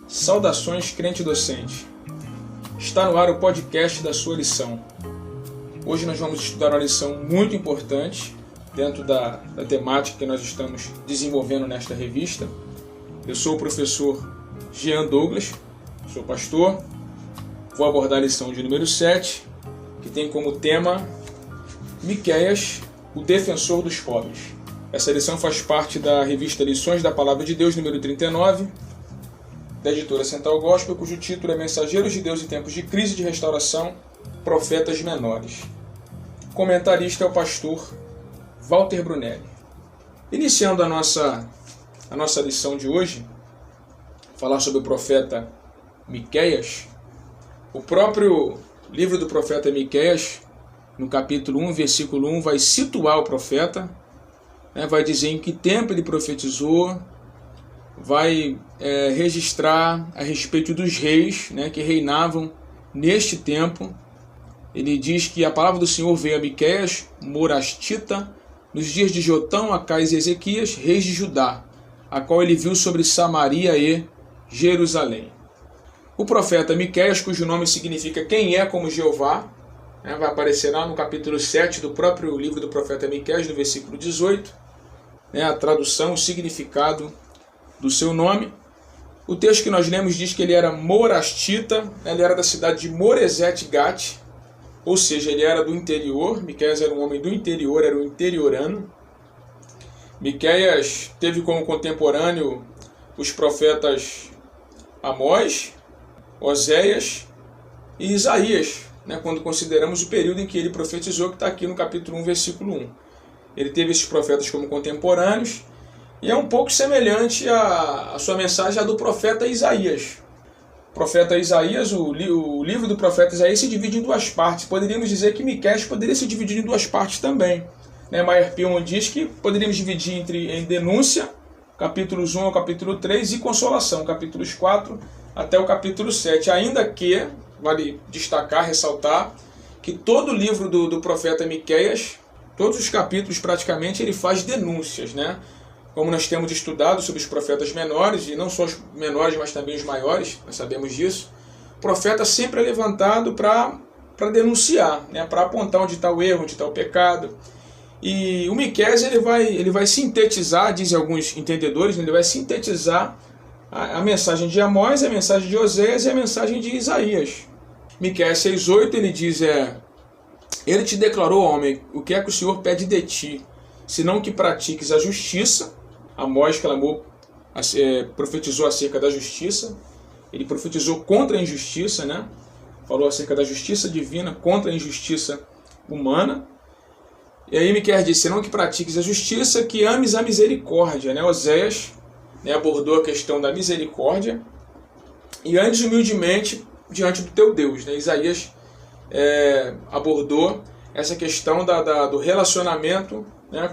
Saudações, crente docente. Está no ar o podcast da sua lição. Hoje nós vamos estudar uma lição muito importante dentro da temática que nós estamos desenvolvendo nesta revista. Eu sou o professor Jean Douglas, sou pastor. Vou abordar a lição de número 7, que tem como tema Miqueias, o defensor dos pobres. Essa lição faz parte da revista Lições da Palavra de Deus, número 39, da editora Central Gospel, cujo título é Mensageiros de Deus em Tempos de Crise e de Restauração, Profetas Menores. O comentarista é o pastor Walter Brunelli. Iniciando a nossa lição de hoje, falar sobre o profeta Miqueias. O próprio livro do profeta Miqueias, no capítulo 1, versículo 1, vai situar o profeta, vai dizer em que tempo ele profetizou, vai registrar a respeito dos reis que reinavam neste tempo. Ele diz que a palavra do Senhor veio a Miqueias, morastita, nos dias de Jotão, Acais e Ezequias, reis de Judá, a qual ele viu sobre Samaria e Jerusalém. O profeta Miqueias, cujo nome significa quem é como Jeová, vai aparecer lá no capítulo 7 do próprio livro do profeta Miqueias, no versículo 18, a tradução, o significado do seu nome. O texto que nós lemos diz que ele era morastita, ele era da cidade de Moresete-Gate, ou seja, ele era do interior. Miqueias era um homem do interior, era um interiorano. Miqueias teve como contemporâneo os profetas Amós, Oséias e Isaías, quando consideramos o período em que ele profetizou, que está aqui no capítulo 1, versículo 1. Ele teve esses profetas como contemporâneos, e é um pouco semelhante a sua mensagem à do profeta Isaías. O profeta Isaías, o livro do profeta Isaías se divide em duas partes. Poderíamos dizer que Miqueias poderia se dividir em duas partes também. Meyer Pilman diz que poderíamos dividir em denúncia, capítulos 1 ao capítulo 3, e consolação, capítulos 4 até o capítulo 7. Ainda que, vale destacar, ressaltar, que todo o livro do profeta Miqueias, todos os capítulos praticamente, ele faz denúncias, Como nós temos estudado sobre os profetas menores, e não só os menores, mas também os maiores, nós sabemos disso, o profeta sempre é levantado para denunciar, para apontar onde está o erro, onde está o pecado. E o Miqueias ele vai sintetizar, dizem alguns entendedores, ele vai sintetizar a mensagem de Amós, a mensagem de Oséias e a mensagem de Isaías. Miqueias 6,8 ele diz, ele te declarou, homem, o que é que o Senhor pede de ti, senão que pratiques a justiça. Amós clamou, profetizou acerca da justiça, ele profetizou contra a injustiça, falou acerca da justiça divina contra a injustiça humana. E aí Miqueias disse, senão que pratiques a justiça, que ames a misericórdia. Oséias abordou a questão da misericórdia e andes humildemente diante do teu Deus. Isaías abordou essa questão do relacionamento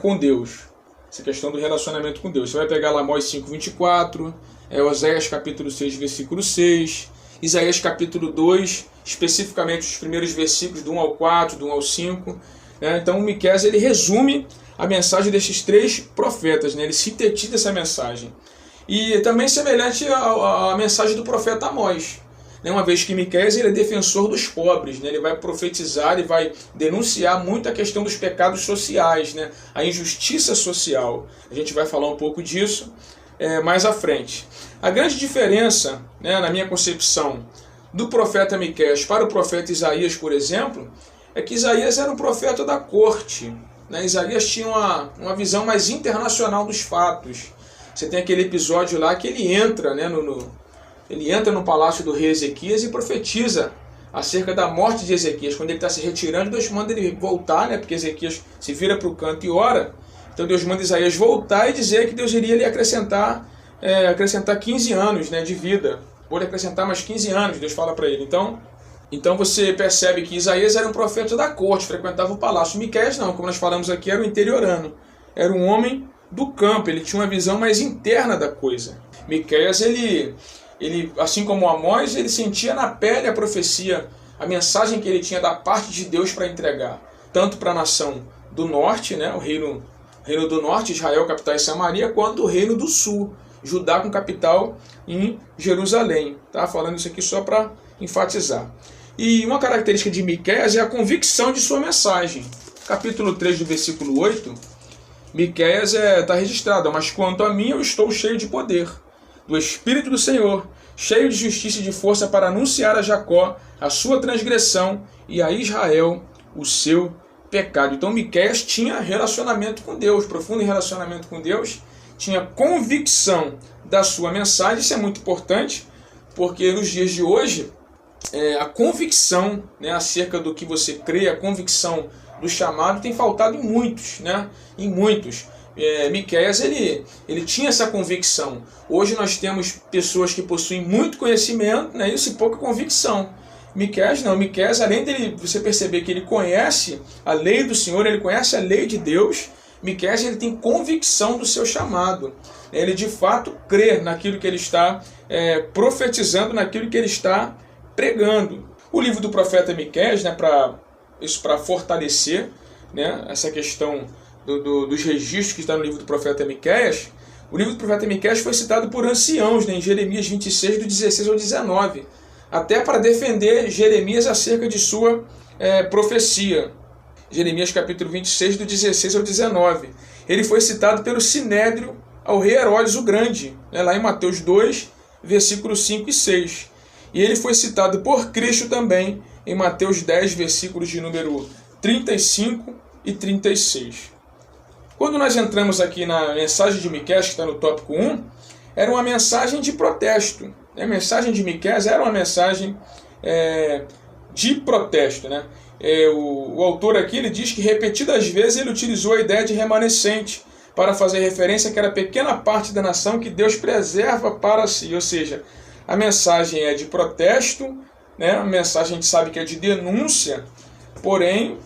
com Deus. Essa questão do relacionamento com Deus. Você vai pegar lá Amós 5,24, Oséias capítulo 6, versículo 6, Isaías capítulo 2, especificamente os primeiros versículos do 1 ao 4, do 1 ao 5. Então o Miqueias ele resume a mensagem desses três profetas, ele sintetiza essa mensagem. E também semelhante à mensagem do profeta Amós. Uma vez que Miqueias ele é defensor dos pobres, ele vai profetizar e vai denunciar muito a questão dos pecados sociais, a injustiça social. A gente vai falar um pouco disso mais à frente. A grande diferença, na minha concepção, do profeta Miqueias para o profeta Isaías, por exemplo, é que Isaías era um profeta da corte. Isaías tinha uma visão mais internacional dos fatos. Você tem aquele episódio lá que ele entra, ele entra no palácio do rei Ezequias e profetiza acerca da morte de Ezequias. Quando ele está se retirando, Deus manda ele voltar, porque Ezequias se vira para o canto e ora. Então Deus manda Isaías voltar e dizer que Deus iria lhe acrescentar 15 anos de vida. Vou lhe acrescentar mais 15 anos, Deus fala para ele. Então você percebe que Isaías era um profeta da corte, frequentava o palácio. Miqueias não, como nós falamos aqui, era um interiorano. Era um homem do campo, ele tinha uma visão mais interna da coisa. Miqueias, ele assim como Amós, ele sentia na pele a profecia, a mensagem que ele tinha da parte de Deus para entregar, tanto para a nação do norte, o reino do norte, Israel, capital e Samaria, quanto o reino do sul, Judá com capital em Jerusalém. Tá? Falando isso aqui só para enfatizar. E uma característica de Miqueias é a convicção de sua mensagem. Capítulo 3, do versículo 8, Miqueias está registrado: mas quanto a mim, eu estou cheio de poder, do Espírito do Senhor, cheio de justiça e de força para anunciar a Jacó a sua transgressão e a Israel o seu pecado. Então Miqueias tinha relacionamento com Deus, profundo relacionamento com Deus, tinha convicção da sua mensagem. Isso é muito importante, porque nos dias de hoje, a convicção, né, acerca do que você crê, a convicção do chamado tem faltado em muitos, né? Em muitos. Miqueias ele tinha essa convicção. Hoje nós temos pessoas que possuem muito conhecimento, né, isso e pouca convicção. Miqueias não. Miqueias, além dele você perceber que ele conhece a lei do Senhor, ele conhece a lei de Deus, Miqueias ele tem convicção do seu chamado. Ele de fato crê naquilo que ele está profetizando, naquilo que ele está pregando. O livro do profeta Miqueias, né, para fortalecer, né, essa questão dos registros que está no livro do profeta Miqueias, o livro do profeta Miqueias foi citado por anciãos, né, em Jeremias 26, do 16 ao 19, até para defender Jeremias acerca de sua profecia. Jeremias capítulo 26, do 16 ao 19. Ele foi citado pelo Sinédrio ao rei Herodes o Grande, né, lá em Mateus 2, versículos 5 e 6. E ele foi citado por Cristo também em Mateus 10, versículos de número 35 e 36. Quando nós entramos aqui na mensagem de Miqueias, que está no tópico 1, era uma mensagem de protesto. A mensagem de Miqueias era uma mensagem de protesto. Né? O autor aqui ele diz que repetidas vezes ele utilizou a ideia de remanescente para fazer referência àquela pequena parte da nação que Deus preserva para si. Ou seja, a mensagem é de protesto, né? A mensagem a gente sabe que é de denúncia, porém,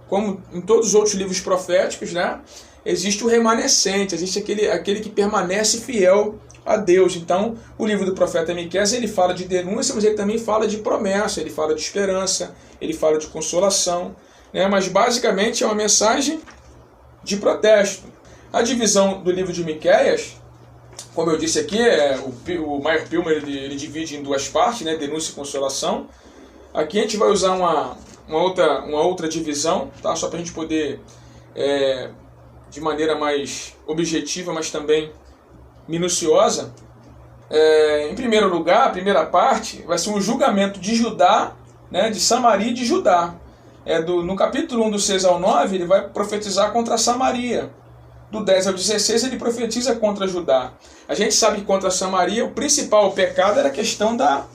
como em todos os outros livros proféticos, né, existe o remanescente, existe aquele que permanece fiel a Deus. Então, o livro do profeta Miqueias ele fala de denúncia, mas ele também fala de promessa, ele fala de esperança, ele fala de consolação, né? Mas basicamente é uma mensagem de protesto. A divisão do livro de Miqueias, como eu disse aqui, o Meyer Pilmer ele divide em duas partes, né, denúncia e consolação. Aqui a gente vai usar uma outra divisão, tá? Só para a gente poder, de maneira mais objetiva, mas também minuciosa. Em primeiro lugar, a primeira parte vai ser um julgamento de Judá, né, de Samaria e de Judá. No capítulo 1, do 6 ao 9, ele vai profetizar contra Samaria. Do 10 ao 16 ele profetiza contra Judá. A gente sabe que contra Samaria o principal pecado era a questão da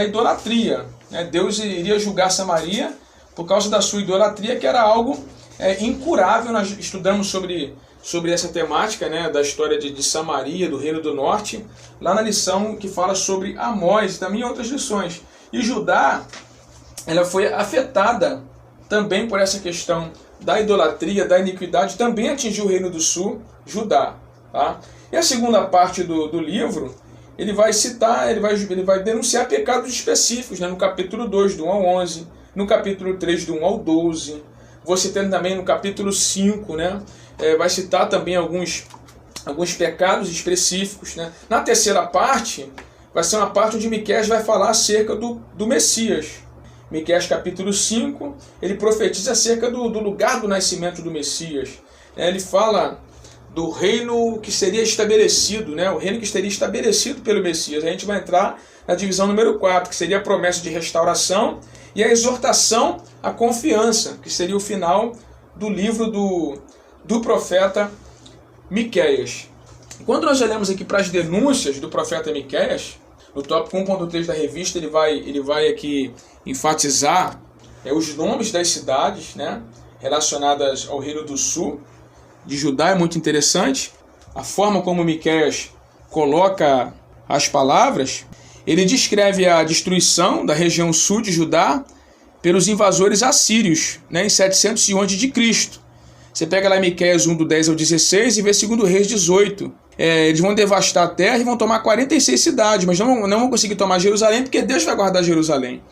idolatria. Né? Deus iria julgar Samaria por causa da sua idolatria, que era algo incurável. Nós estudamos sobre essa temática, né, da história de Samaria, do Reino do Norte, lá na lição que fala sobre Amós e também outras lições. E Judá ela foi afetada também por essa questão da idolatria, da iniquidade, também atingiu o Reino do Sul, Judá. Tá? E a segunda parte do livro, ele vai citar, ele vai denunciar pecados específicos, né? No capítulo 2, do 1 ao 11, no capítulo 3, do 1 ao 12, vou citando também no capítulo 5, né? Vai citar também alguns pecados específicos. Né? Na terceira parte, vai ser uma parte onde Miqueias vai falar acerca do Messias. Miqueias capítulo 5, ele profetiza acerca do lugar do nascimento do Messias. Ele fala do reino que seria estabelecido, né? O reino que seria estabelecido pelo Messias. A gente vai entrar na divisão número 4, que seria a promessa de restauração e a exortação à confiança, que seria o final do livro do profeta Miqueias. Quando nós olhamos aqui para as denúncias do profeta Miqueias, no tópico 1.3 da revista, ele vai aqui enfatizar os nomes das cidades, né, relacionadas ao Reino do Sul de Judá. É muito interessante a forma como Miqueias coloca as palavras. Ele descreve a destruição da região sul de Judá pelos invasores assírios, né, em 711 d.C. Você pega lá em Miqueias 1, do 10 ao 16 e vê 2 Reis 18. Eles vão devastar a terra e vão tomar 46 cidades, mas não vão conseguir tomar Jerusalém, porque Deus vai guardar Jerusalém.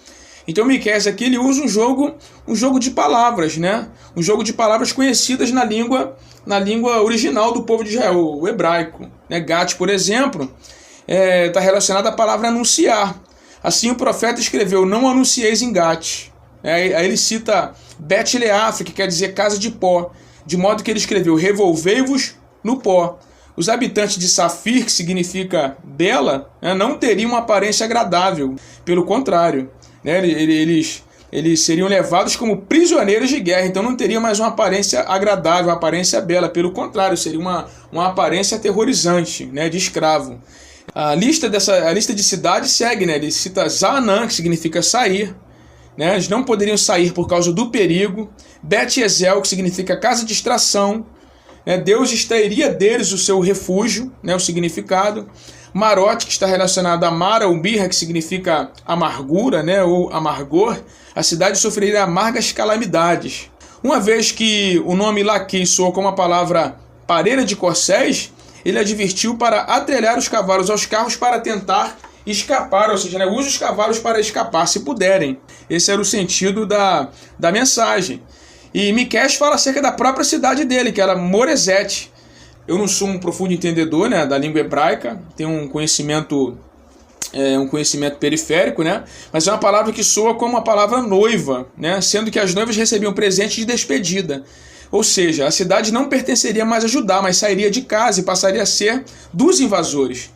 Então Miqueias aqui ele usa um jogo de palavras, né? Um jogo de palavras conhecidas na língua original do povo de Israel, o hebraico. Gat, por exemplo, está relacionado à palavra anunciar. Assim o profeta escreveu: não anuncieis em Gat. Aí ele cita Bet-Leaf, que quer dizer casa de pó, de modo que ele escreveu: revolvei-vos no pó. Os habitantes de Safir, que significa bela, não teriam uma aparência agradável. Pelo contrário, eles seriam levados como prisioneiros de guerra, então não teriam mais uma aparência agradável, uma aparência bela. Pelo contrário, seria uma aparência aterrorizante, de escravo. A lista de cidades segue, ele cita Zaanã, que significa sair. Eles não poderiam sair por causa do perigo. Bet-Ezel, que significa casa de extração. Deus extrairia deles o seu refúgio, o significado. Marote, que está relacionado a Mara ou Birra, que significa amargura, ou amargor. A cidade sofreria amargas calamidades. Uma vez que o nome Laquis soa como a palavra parelha de corcéis, ele advertiu para atrelhar os cavalos aos carros para tentar escapar, ou seja, use os cavalos para escapar, se puderem. Esse era o sentido da mensagem. E Miqueias fala acerca da própria cidade dele, que era Moresete. Eu não sou um profundo entendedor da língua hebraica, tenho um conhecimento periférico, mas é uma palavra que soa como a palavra noiva, sendo que as noivas recebiam presente de despedida. Ou seja, a cidade não pertenceria mais a Judá, mas sairia de casa e passaria a ser dos invasores.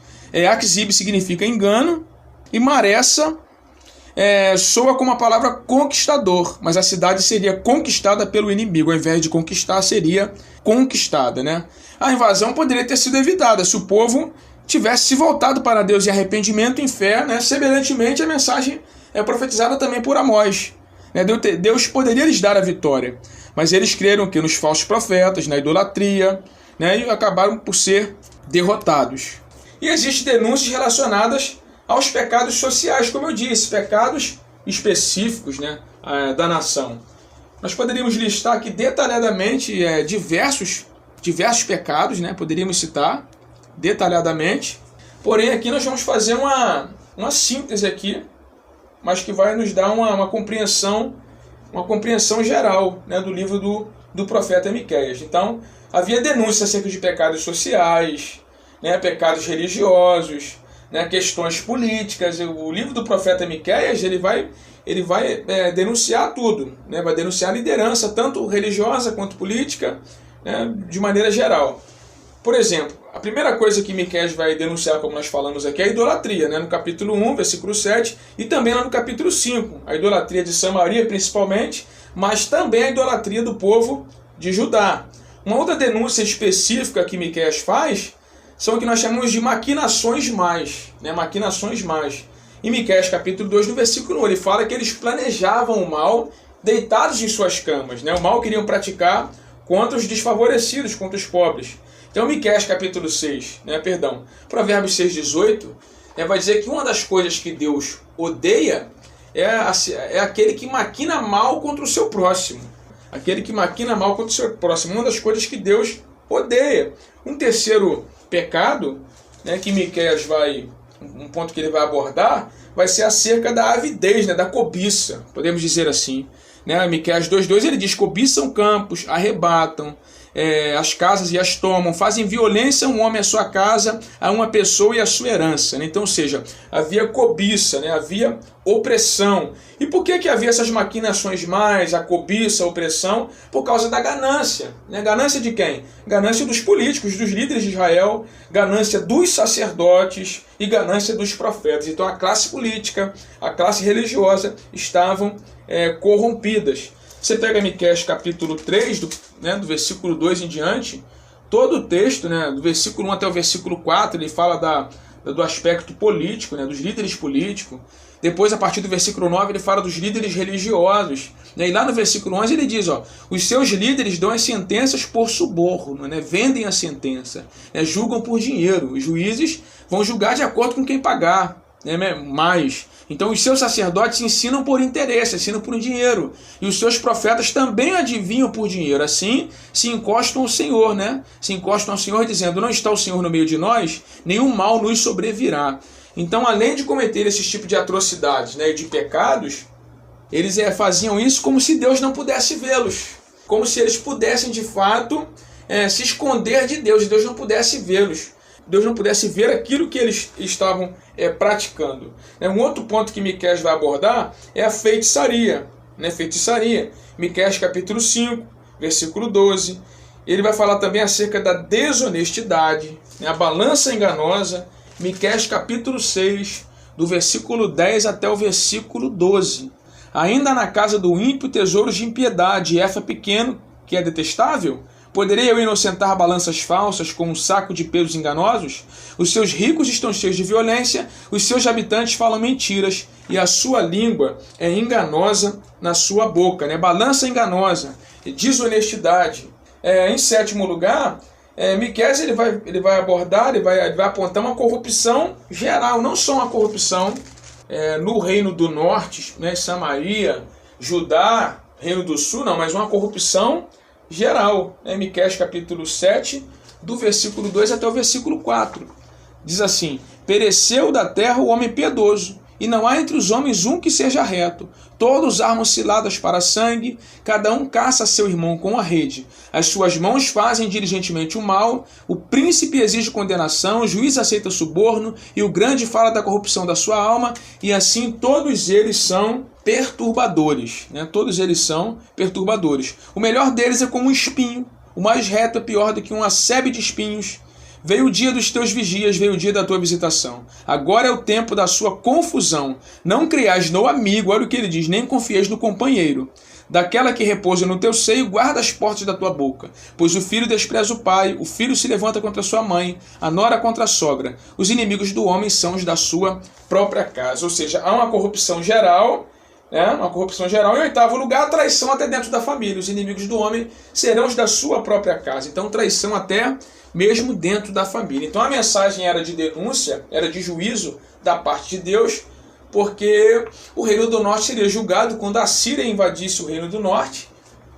Aquizib significa engano, e Maressa soa como a palavra conquistador, mas a cidade seria conquistada pelo inimigo, ao invés de conquistar, seria conquistada. A invasão poderia ter sido evitada se o povo tivesse se voltado para Deus em arrependimento, em fé. Semelhantemente, a mensagem é profetizada também por Amós. Deus poderia lhes dar a vitória, mas eles creram nos falsos profetas, na idolatria, e acabaram por ser derrotados. E existem denúncias relacionadas aos pecados sociais, como eu disse, pecados específicos da nação. Nós poderíamos listar aqui detalhadamente diversos pecados, poderíamos citar detalhadamente, porém aqui nós vamos fazer uma síntese aqui, mas que vai nos dar uma compreensão geral do livro do profeta Miqueias. Então, havia denúncias acerca de pecados sociais, pecados religiosos, questões políticas. O livro do profeta Miqueias ele vai denunciar tudo, vai denunciar a liderança, tanto religiosa quanto política, de maneira geral. Por exemplo, a primeira coisa que Miqueias vai denunciar, como nós falamos aqui, é a idolatria, no capítulo 1, versículo 7, e também lá no capítulo 5, a idolatria de Samaria principalmente, mas também a idolatria do povo de Judá. Uma outra denúncia específica que Miqueias faz são o que nós chamamos de maquinações mais. Maquinações mais. Em Miqueias capítulo 2, no versículo 1, ele fala que eles planejavam o mal deitados em suas camas. O mal queriam praticar contra os desfavorecidos, contra os pobres. Então, Miqueias capítulo 6, Provérbios 6,18, vai dizer que uma das coisas que Deus odeia é aquele que maquina mal contra o seu próximo. Aquele que maquina mal contra o seu próximo. Uma das coisas que Deus odeia. Um terceiro pecado, que Miqueias um ponto que ele vai abordar, vai ser acerca da avidez, da cobiça, podemos dizer assim. Miqueias 2,2 ele diz: cobiçam campos, arrebatam as casas e as tomam, fazem violência a um homem à sua casa, a uma pessoa e à sua herança. Então, ou seja, havia cobiça, havia opressão. E por que havia essas maquinações mais, a cobiça, a opressão? Por causa da ganância. Ganância de quem? Ganância dos políticos, dos líderes de Israel, ganância dos sacerdotes e ganância dos profetas. Então a classe política, a classe religiosa estavam corrompidas. Você pega Miqueias capítulo 3, do versículo 2 em diante, todo o texto, do versículo 1 até o versículo 4, ele fala do aspecto político, dos líderes políticos. Depois, a partir do versículo 9, ele fala dos líderes religiosos. E lá no versículo 11 ele diz, os seus líderes dão as sentenças por suborno, vendem a sentença, julgam por dinheiro. Os juízes vão julgar de acordo com quem pagar mais. Então os seus sacerdotes ensinam por interesse, ensinam por dinheiro. E os seus profetas também adivinham por dinheiro. Assim se encostam ao Senhor, Se encostam ao Senhor dizendo, não está o Senhor no meio de nós, nenhum mal nos sobrevirá. Então, além de cometer esse tipo de atrocidades e de pecados, Eles faziam isso como se Deus não pudesse vê-los, como se eles pudessem de fato se esconder de Deus, Deus não pudesse vê-los, Deus não pudesse ver aquilo que eles estavam praticando. Um outro ponto que Miqueias vai abordar é a feitiçaria. Feitiçaria. Miqueias capítulo 5, versículo 12. Ele vai falar também acerca da desonestidade, a balança enganosa. Miqueias capítulo 6, do versículo 10 até o versículo 12. Ainda na casa do ímpio tesouros de impiedade, efa pequeno, que é detestável? Poderei eu inocentar balanças falsas com um saco de pesos enganosos? Os seus ricos estão cheios de violência, os seus habitantes falam mentiras, e a sua língua é enganosa na sua boca. Balança enganosa, desonestidade. Em sétimo lugar, Miqueias ele vai abordar, ele vai apontar uma corrupção geral, não só uma corrupção no reino do norte, Samaria, Judá, reino do sul, não, mas uma corrupção geral. Miqueias capítulo 7, do versículo 2 até o versículo 4. Diz assim: pereceu da terra o homem piedoso, e não há entre os homens um que seja reto. Todos armam ciladas para sangue, cada um caça seu irmão com a rede. As suas mãos fazem diligentemente o mal, o príncipe exige condenação, o juiz aceita suborno, e o grande fala da corrupção da sua alma, e assim todos eles são perturbadores. Todos eles são perturbadores. O melhor deles é como um espinho, o mais reto é pior do que uma sebe de espinhos. Veio o dia dos teus vigias, veio o dia da tua visitação. Agora é o tempo da sua confusão. Não criais no amigo, olha o que ele diz, nem confieis no companheiro. Daquela que repousa no teu seio, guarda as portas da tua boca. Pois o filho despreza o pai, o filho se levanta contra sua mãe, a nora contra a sogra. Os inimigos do homem são os da sua própria casa. Ou seja, há uma corrupção geral, uma corrupção geral. Em oitavo lugar, a traição até dentro da família. Os inimigos do homem serão os da sua própria casa. Então, traição até mesmo dentro da família. Então, a mensagem era de denúncia, era de juízo da parte de Deus, porque o reino do norte seria julgado quando a Síria invadisse o reino do norte,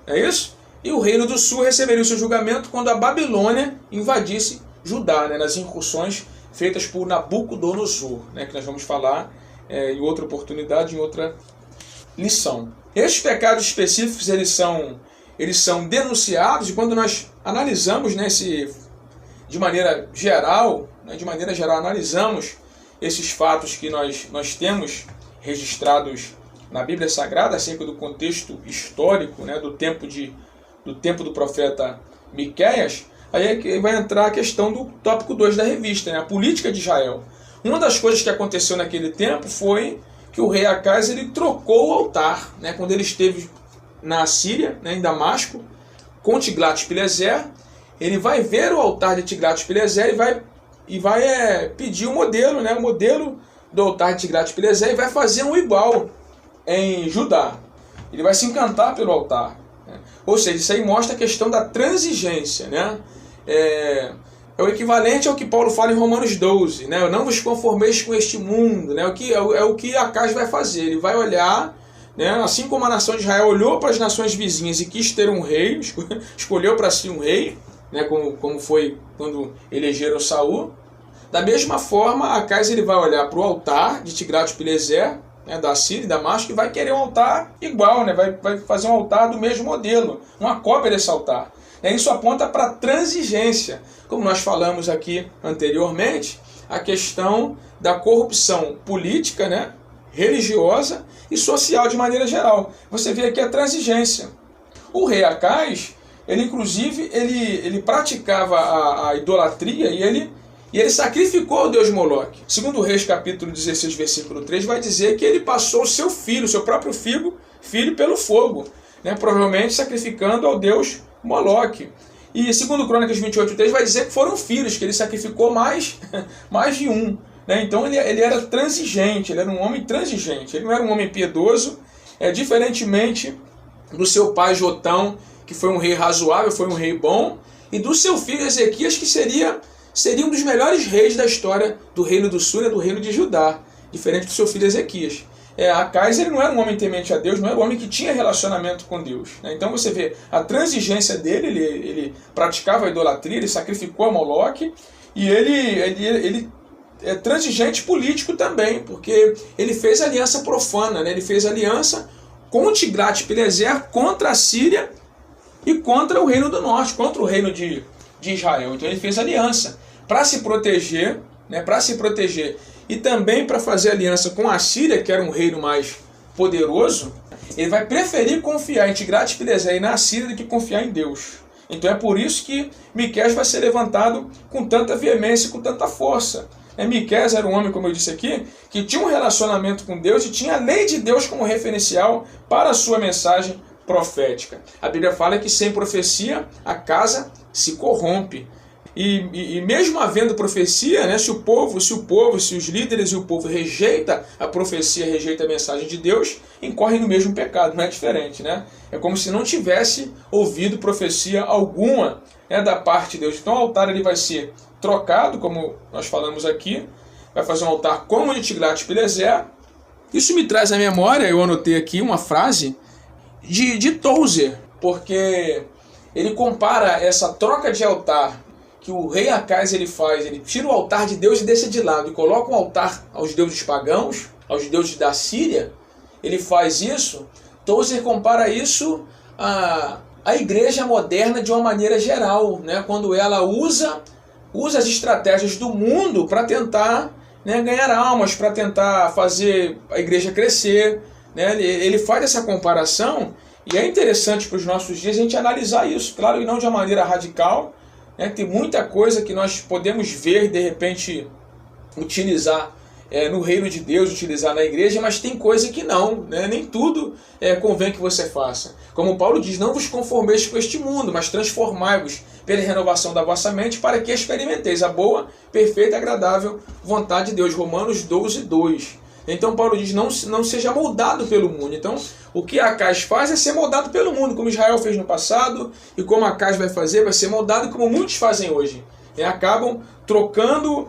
é isso? E o reino do sul receberia o seu julgamento quando a Babilônia invadisse Judá, nas incursões feitas por Nabucodonosor, que nós vamos falar em outra oportunidade, em outra lição. Estes pecados específicos eles são denunciados, e quando nós analisamos de maneira geral, analisamos esses fatos que nós temos registrados na Bíblia Sagrada acerca do contexto histórico, do tempo do profeta Miqueias, aí vai entrar a questão do tópico 2 da revista, a política de Israel. Uma das coisas que aconteceu naquele tempo foi que o rei Acais ele trocou o altar, quando ele esteve na Síria, em Damasco, com Tiglat-Pileser. Ele vai ver o altar de Tiglat-Pileser e vai pedir o modelo, o modelo do altar de Tiglat-Pileser, e vai fazer um igual em Judá. Ele vai se encantar pelo altar. Ou seja, isso aí mostra a questão da transigência. É o equivalente ao que Paulo fala em Romanos 12. Não vos conformeis com este mundo. É o que Acais vai fazer. Ele vai olhar, assim como a nação de Israel olhou para as nações vizinhas e quis ter um rei, escolheu para si um rei, como foi quando elegeram Saul. Da mesma forma, Acais ele vai olhar para o altar de Tiglat-Pileser, da Síria e Damasco, e vai querer um altar igual, vai fazer um altar do mesmo modelo, uma cópia desse altar. Isso aponta para a transigência. Como nós falamos aqui anteriormente, a questão da corrupção política, religiosa e social de maneira geral. Você vê aqui a transigência. O rei Acais, ele inclusive ele praticava a idolatria e ele sacrificou o deus Moloque. Segundo Reis capítulo 16, versículo 3, vai dizer que ele passou o seu filho, seu próprio filho pelo fogo, provavelmente sacrificando ao deus Moloque. E segundo Crônicas 28:3 vai dizer que foram filhos, que ele sacrificou mais de um. Então ele era transigente, ele era um homem transigente, ele não era um homem piedoso, diferentemente do seu pai Jotão, que foi um rei razoável, foi um rei bom, e do seu filho Ezequias, que seria um dos melhores reis da história do reino do sul e do reino de Judá, diferente do seu filho Ezequias. Acais ele não era um homem temente a Deus, não era um homem que tinha relacionamento com Deus. Então você vê a transigência dele, ele praticava a idolatria, ele sacrificou a Moloque, e ele é transigente político também, porque ele fez aliança profana, ele fez aliança com Tiglat-Pileser contra a Síria e contra o reino do norte, contra o reino de Israel. Então ele fez aliança para se proteger, né, e também para fazer aliança com a Síria, que era um reino mais poderoso. Ele vai preferir confiar em Tiglat-Pileser e na Síria do que confiar em Deus. Então é por isso que Miqueias vai ser levantado com tanta veemência, com tanta força. Miqueias era um homem, como eu disse aqui, que tinha um relacionamento com Deus e tinha a lei de Deus como referencial para a sua mensagem profética. A Bíblia fala que sem profecia a casa se corrompe. E mesmo havendo profecia, né, se os líderes e o povo rejeita a profecia, rejeita a mensagem de Deus, incorrem no mesmo pecado, não é diferente, né? É como se não tivesse ouvido profecia alguma, né, da parte de Deus. Então o altar ele vai ser trocado, como nós falamos aqui, vai fazer um altar como o de Tiglat-Pileser. Isso me traz à memória, eu anotei aqui uma frase de Tozer, porque ele compara essa troca de altar que o rei Acais ele faz, ele tira o altar de Deus e deixa de lado e coloca um altar aos deuses pagãos, aos deuses da Síria. Ele faz isso. Tozer compara isso à igreja moderna de uma maneira geral, né? Quando ela usa as estratégias do mundo para tentar, né, ganhar almas, para tentar fazer a igreja crescer, né? Ele faz essa comparação e é interessante para os nossos dias a gente analisar isso, claro que não de uma maneira radical, né? Tem muita coisa que nós podemos ver, de repente, utilizar no reino de Deus, utilizar na igreja, mas tem coisa que não, né? Nem tudo convém que você faça. Como Paulo diz, não vos conformeis com este mundo, mas transformai-vos pela renovação da vossa mente para que experimenteis a boa, perfeita e agradável vontade de Deus. Romanos 12, 2. Então Paulo diz, não seja moldado pelo mundo. Então o que Acais faz é ser moldado pelo mundo, como Israel fez no passado, e como Acais vai fazer, vai ser moldado como muitos fazem hoje. Acabam trocando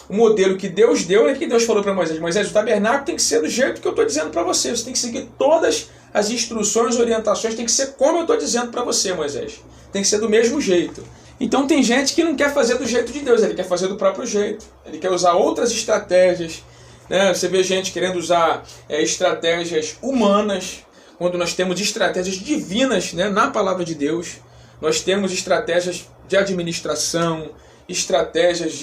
o modelo que Deus deu, né, que Deus falou para Moisés. Moisés, o tabernáculo tem que ser do jeito que eu estou dizendo para você. Você tem que seguir todas as instruções, orientações, tem que ser como eu estou dizendo para você, Moisés. Tem que ser do mesmo jeito. Então tem gente que não quer fazer do jeito de Deus, ele quer fazer do próprio jeito. Ele quer usar outras estratégias. Né? Você vê gente querendo usar estratégias humanas, quando nós temos estratégias divinas, né, na palavra de Deus. Nós temos estratégias de administração, estratégias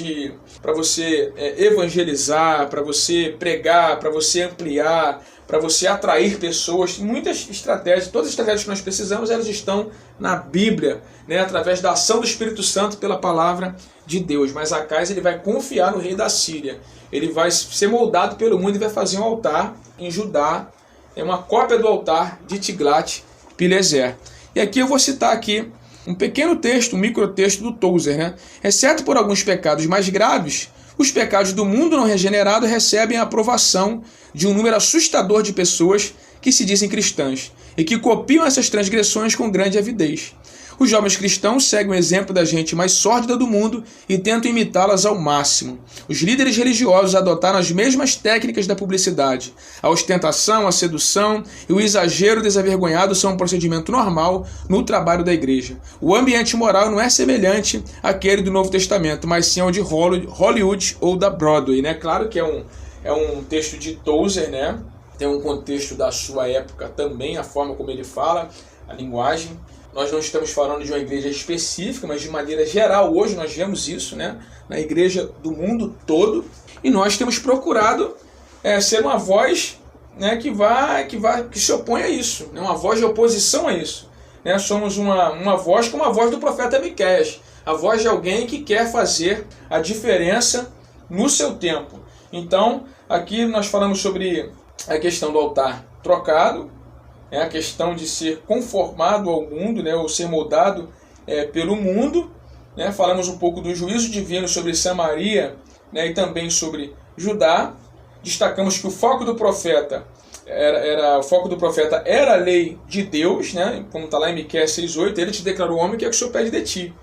para você evangelizar, para você pregar, para você ampliar, para você atrair pessoas. Muitas estratégias, todas as estratégias que nós precisamos, elas estão na Bíblia, né, através da ação do Espírito Santo pela palavra de Deus. Mas Acais ele vai confiar no rei da Síria. Ele vai ser moldado pelo mundo e vai fazer um altar em Judá, uma cópia do altar de Tiglat-Pileser. E aqui eu vou citar aqui um pequeno texto, um microtexto do Tozer, né? Exceto por alguns pecados mais graves, os pecados do mundo não regenerado recebem a aprovação de um número assustador de pessoas que se dizem cristãs e que copiam essas transgressões com grande avidez. Os jovens cristãos seguem o exemplo da gente mais sórdida do mundo e tentam imitá-las ao máximo. Os líderes religiosos adotaram as mesmas técnicas da publicidade. A ostentação, a sedução e o exagero desavergonhado são um procedimento normal no trabalho da igreja. O ambiente moral não é semelhante àquele do Novo Testamento, mas sim ao de Hollywood ou da Broadway, né? Claro que é um texto de Tozer, né? Tem um contexto da sua época também, a forma como ele fala, a linguagem. Nós não estamos falando de uma igreja específica, mas de maneira geral. Hoje nós vemos isso, né, na igreja do mundo todo. E nós temos procurado ser uma voz, né, que se opõe a isso, né, uma voz de oposição a isso. Né? Somos uma voz como a voz do profeta Miqueias, a voz de alguém que quer fazer a diferença no seu tempo. Então, aqui nós falamos sobre a questão do altar trocado, a questão de ser conformado ao mundo, né, ou ser moldado pelo mundo. Né? Falamos um pouco do juízo divino sobre Samaria, né, e também sobre Judá. Destacamos que o foco do profeta era a lei de Deus, né? Como está lá em Miqueias 6,8, ele te declarou homem que é o que o Senhor pede de ti,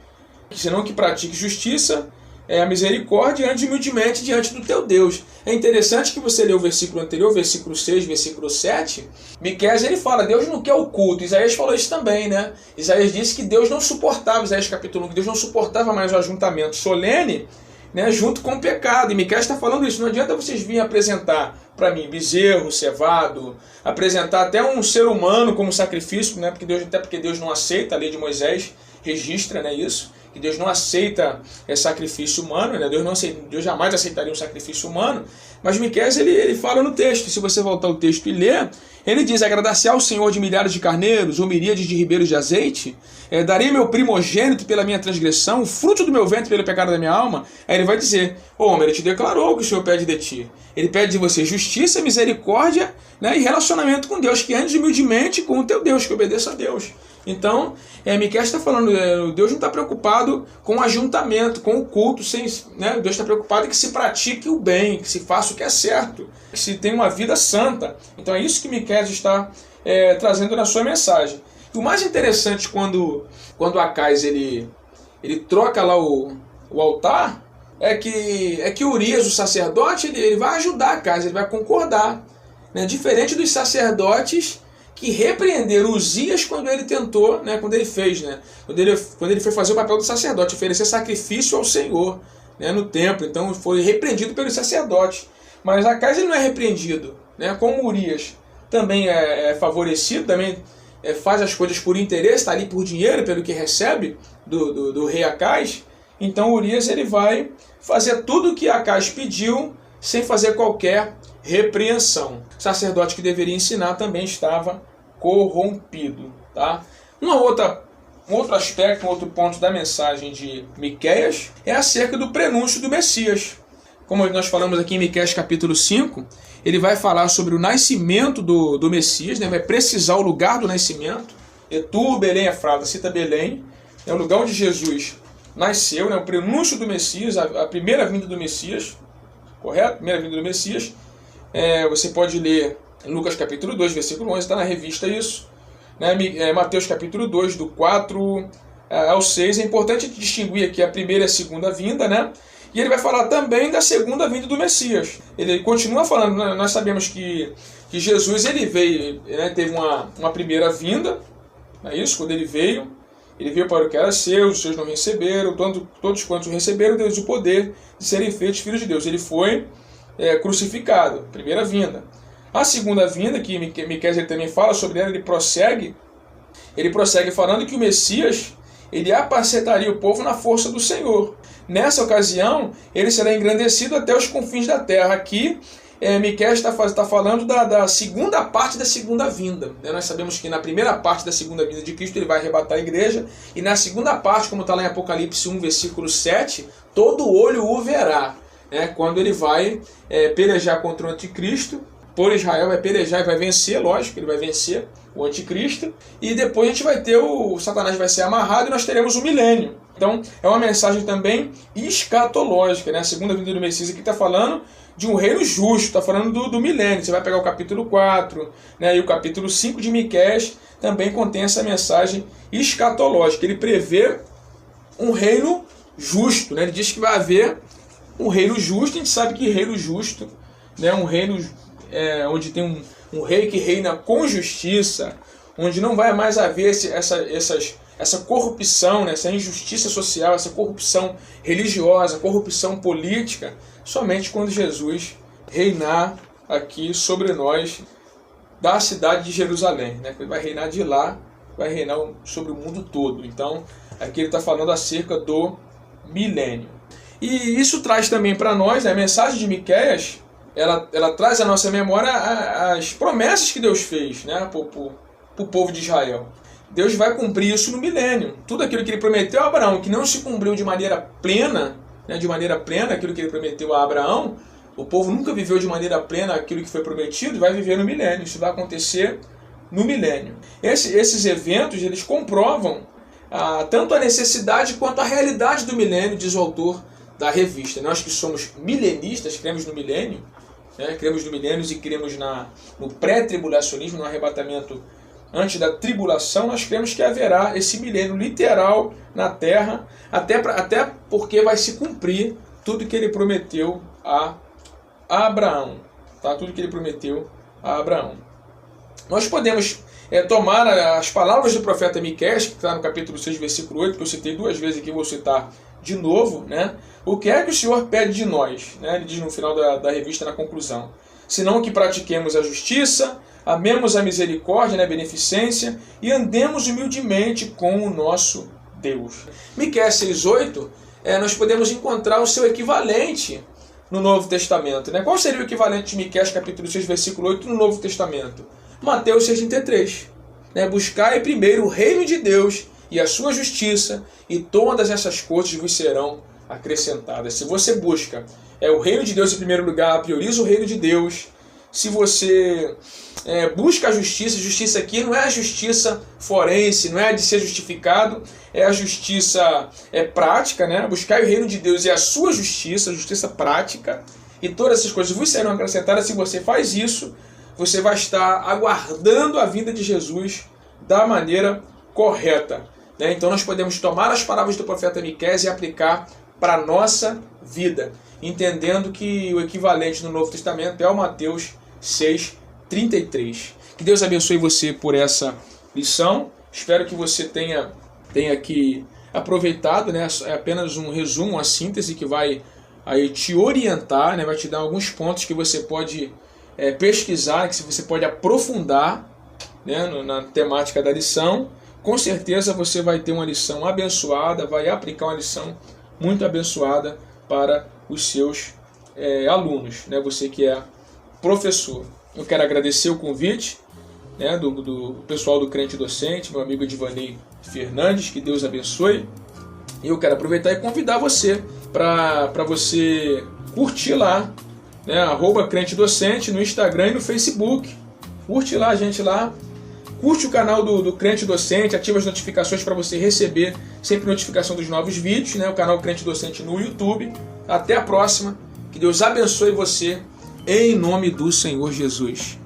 senão que pratique justiça, a misericórdia e ande humildemente diante do teu Deus. É interessante que você lê o versículo anterior, versículo 6, versículo 7. Miqueias ele fala, Deus não quer o culto. Isaías falou isso também, né? Isaías disse que Deus não suportava, Isaías capítulo 1, que Deus não suportava mais o ajuntamento solene né, junto com o pecado. E Miqueias está falando isso. Não adianta vocês virem apresentar para mim bezerro, cevado, apresentar até um ser humano como sacrifício, né, até porque Deus não aceita, a lei de Moisés registra, né, isso, que Deus não aceita sacrifício humano, né, Deus jamais aceitaria um sacrifício humano. Mas Miqueias ele fala no texto, se você voltar ao texto e ler, ele diz: agradar-se ao Senhor de milhares de carneiros, ou miríades de ribeiros de azeite, darei meu primogênito pela minha transgressão, o fruto do meu ventre pelo pecado da minha alma. Aí ele vai dizer: homem, ele te declarou o que o Senhor pede de ti. Ele pede de você justiça, misericórdia, né, e relacionamento com Deus, que andes humildemente com o teu Deus, que obedeça a Deus. Então, Miqueias está falando, Deus não está preocupado com o ajuntamento, com o culto, né? Deus está preocupado em que se pratique o bem, que se faça o que é certo, que se tenha uma vida santa. Então é isso que Miqueias está trazendo na sua mensagem. E o mais interessante quando Acais ele troca lá o altar, é que Urias, o sacerdote, ele vai ajudar Acais, ele vai concordar, né? Diferente dos sacerdotes que repreenderam Uzias quando ele tentou, né, quando ele fez, né, quando ele foi fazer o papel do sacerdote, oferecer sacrifício ao Senhor, né, no templo. Então foi repreendido pelos sacerdotes. Mas Acais ele não é repreendido, né, como Urias também é favorecido, também faz as coisas por interesse, está ali por dinheiro, pelo que recebe do rei Acais. Então Urias ele vai fazer tudo o que Acais pediu sem fazer qualquer repreensão. O sacerdote que deveria ensinar também estava corrompido. Tá? Um outro aspecto, um outro ponto da mensagem de Miqueias é acerca do prenúncio do Messias. Como nós falamos aqui em Miqueias capítulo 5, ele vai falar sobre o nascimento do Messias, né? Vai precisar o lugar do nascimento. E tu, Belém Efrata, cita Belém, é o lugar onde Jesus nasceu, né? O prenúncio do Messias, a primeira vinda do Messias, correto? Primeira vinda do Messias. Você pode ler em Lucas capítulo 2, versículo 11, está na revista isso. Né? Mateus capítulo 2, do 4 ao 6. É importante distinguir aqui a primeira e a segunda vinda, né? E ele vai falar também da segunda vinda do Messias. Ele continua falando, né? Nós sabemos que Jesus ele veio, né? Teve uma primeira vinda, não é isso? Quando ele veio para o que era seu, os seus não receberam, todos quantos receberam, Deus o poder de serem feitos filhos de Deus. Ele foi crucificado, primeira vinda. A segunda vinda, que Miqueias ele também fala sobre ela, ele prossegue falando que o Messias ele apacetaria o povo na força do Senhor. Nessa ocasião, ele será engrandecido até os confins da terra. Aqui, Miqueias está falando da segunda parte da segunda vinda. Nós sabemos que na primeira parte da segunda vinda de Cristo ele vai arrebatar a igreja, e na segunda parte, como está lá em Apocalipse 1, versículo 7, todo olho o verá. Quando ele vai pelejar contra o anticristo, por Israel vai pelejar e vai vencer, lógico, ele vai vencer o anticristo, e depois a gente vai ter o Satanás vai ser amarrado e nós teremos o milênio. Então é uma mensagem também escatológica, né? A segunda vinda do Messias aqui está falando de um reino justo, está falando do milênio. Você vai pegar o capítulo 4, né? E o capítulo 5 de Miqueias também contém essa mensagem escatológica. Ele prevê um reino justo, né? Ele diz que vai haver um reino justo. A gente sabe que reino justo, né? Um reino onde tem um rei que reina com justiça, onde não vai mais haver essa corrupção, né? Essa injustiça social, essa corrupção religiosa, corrupção política, somente quando Jesus reinar aqui sobre nós da cidade de Jerusalém, né? Ele vai reinar de lá, vai reinar sobre o mundo todo. Então, aqui ele está falando acerca do milênio. E isso traz também para nós, né, a mensagem de Miqueias, ela traz à nossa memória as promessas que Deus fez, né, para o povo de Israel. Deus vai cumprir isso no milênio. Tudo aquilo que ele prometeu a Abraão, que não se cumpriu de maneira plena, né, aquilo que ele prometeu a Abraão, o povo nunca viveu de maneira plena aquilo que foi prometido, vai viver no milênio. Isso vai acontecer no milênio. Esses eventos, eles comprovam tanto a necessidade quanto a realidade do milênio, diz o autor da revista. Nós que somos milenistas, cremos no milênio, né, cremos no milênio e cremos no pré-tribulacionismo, no arrebatamento antes da tribulação. Nós cremos que haverá esse milênio literal na Terra, até porque vai se cumprir tudo que ele prometeu a Abraão. Tá? Tudo que ele prometeu a Abraão. Nós podemos tomar as palavras do profeta Miqueias, que está no capítulo 6, versículo 8, que eu citei duas vezes aqui, vou citar de novo, né? O que é que o Senhor pede de nós? Né? Ele diz no final da revista, na conclusão. Senão que pratiquemos a justiça, amemos a misericórdia, né? A beneficência, e andemos humildemente com o nosso Deus. Miqueias 6,8, nós podemos encontrar o seu equivalente no Novo Testamento. Né? Qual seria o equivalente de Miqueias capítulo 6, versículo 8 no Novo Testamento? Mateus 6,33. Né? Buscai primeiro o reino de Deus e a sua justiça, e todas essas coisas vos serão acrescentadas. Se você busca o reino de Deus em primeiro lugar, prioriza o reino de Deus. Se você busca a justiça aqui não é a justiça forense, não é a de ser justificado, é a justiça prática, né? Buscar o reino de Deus e a sua justiça, a justiça prática, e todas essas coisas vos serão acrescentadas. Se você faz isso, você vai estar aguardando a vinda de Jesus da maneira correta. Né? Então nós podemos tomar as palavras do profeta Miqueias e aplicar para a nossa vida, entendendo que o equivalente no Novo Testamento é o Mateus 6,33. Que Deus abençoe você por essa lição. Espero que você tenha aqui aproveitado, né? É apenas um resumo, uma síntese que vai aí te orientar, né? Vai te dar alguns pontos que você pode pesquisar, que você pode aprofundar, né? Na temática da lição. Com certeza você vai ter uma lição abençoada, vai aplicar uma lição muito abençoada para os seus alunos, né? Você que é professor. Eu quero agradecer o convite, né, do pessoal do Crente Docente, meu amigo Edvanei Fernandes, que Deus abençoe. E eu quero aproveitar e convidar você para você curtir lá, né, @Crente Docente no Instagram e no Facebook. Curte lá a gente lá. Curte o canal do Crente Docente, ativa as notificações para você receber sempre notificação dos novos vídeos, né? O canal Crente Docente no YouTube. Até a próxima. Que Deus abençoe você, em nome do Senhor Jesus.